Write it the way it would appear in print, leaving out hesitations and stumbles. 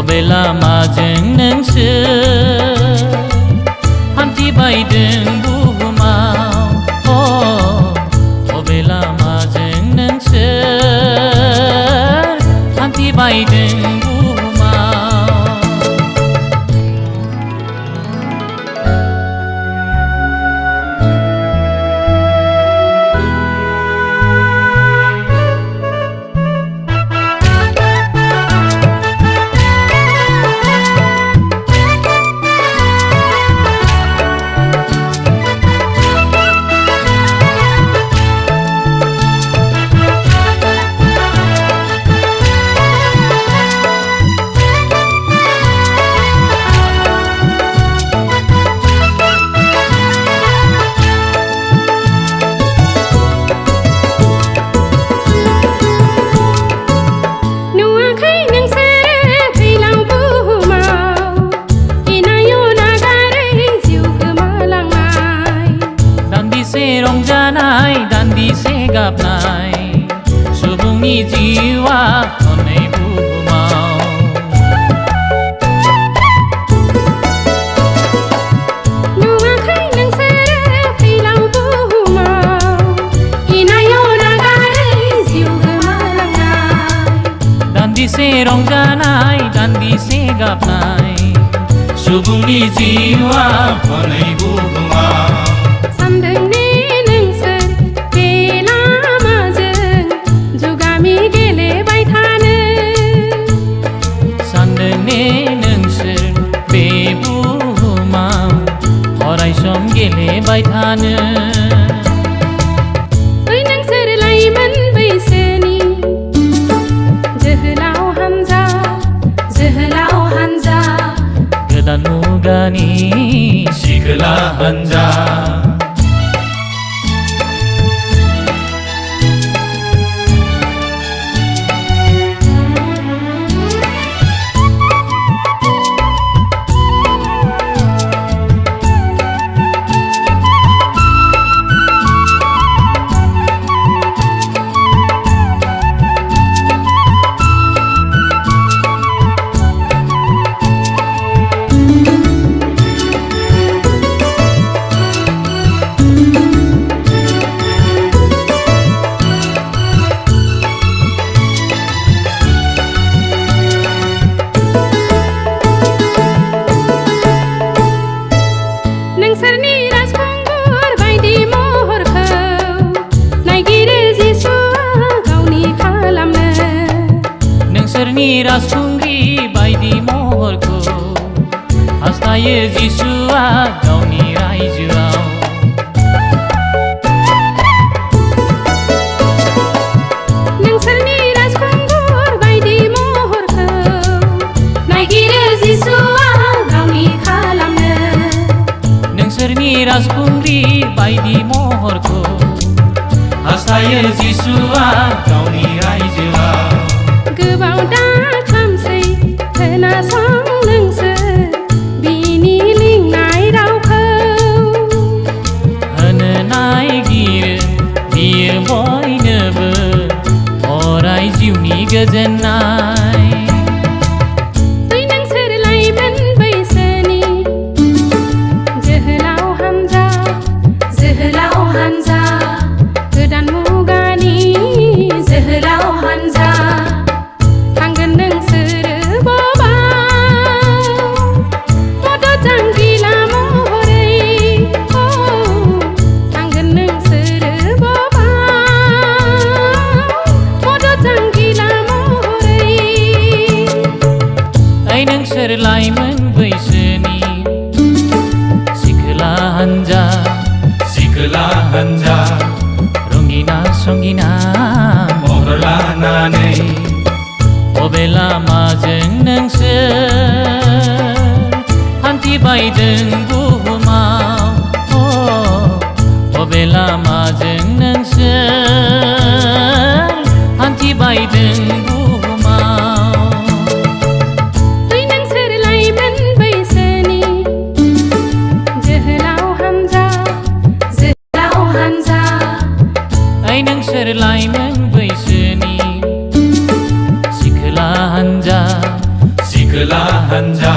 बबे लामाजों नोंसोर हान्थिबायदों बुहुमाव बबे लामाजों नोंसोर हान्थिबायदों रंजानाय दान्दिसे गाबनाय सुबुंनि जिउआ हनै बुहुमाव नुवाखै नोंसोरो फैलाव बुहुमाव इनायाव नागारै जिउ गोमालांनाय दान्दिसे रंजानाय दान्दिसे गाबनाय सुबुंनि जिउआ हनै बुहुमाव अरायसम गेलेबाय थानो बै नोंसोर लाइमोन बैसोनि जोहोलाव हानजा गोदान मुगानि सिखोला हानजा नोंसोरनि राजखुंगुर बायदि महरखौ नायगिरो जिसुआ गावनि खालामनो नोंसोरनि राजखुंग्रि बायदि महरखौ हास्थायो जिसुआ गावनि रायजोआव नोंसोरनि राजखुंगुर बायदि महरखौ नायगिरो जिसुआ गावनि खालामनो नोंसोरनि राजखुंग्रि बायदि महरखौ हास्थायो जिसुआ गावनि रायजोआव गोबाव दा खामसै खोनासं नोंसोर बिनि लिंनाय रावखौ होनो नायगिरो बियो बयनोबो अराय जिउनि गोजोननाय बै नोंसोर लाइमोन बैसोनि जोहोलाव हानजा गोदान मुगानि जोहोलाव हानजा थांगोन नोंसोरो बबाव मदद जांगिला महरै थांगोन नोंसोरो बबाव मदद जांगिला महरै ओइ नोंसोर लाइमोन बैसोनि सिखोला हानजा रंगिना संगिना महर लानानै बबे लामाजों नोंसोर हान्थिबायदों बुहुमाव बबे लामाजों नोंसोर हान्थिबायदों बै नोंसोर लाइमोन बैसोनि जोहोलाव हानजा ओइ नोंसोर लाइमोन बैसोनि सिखोला हानजा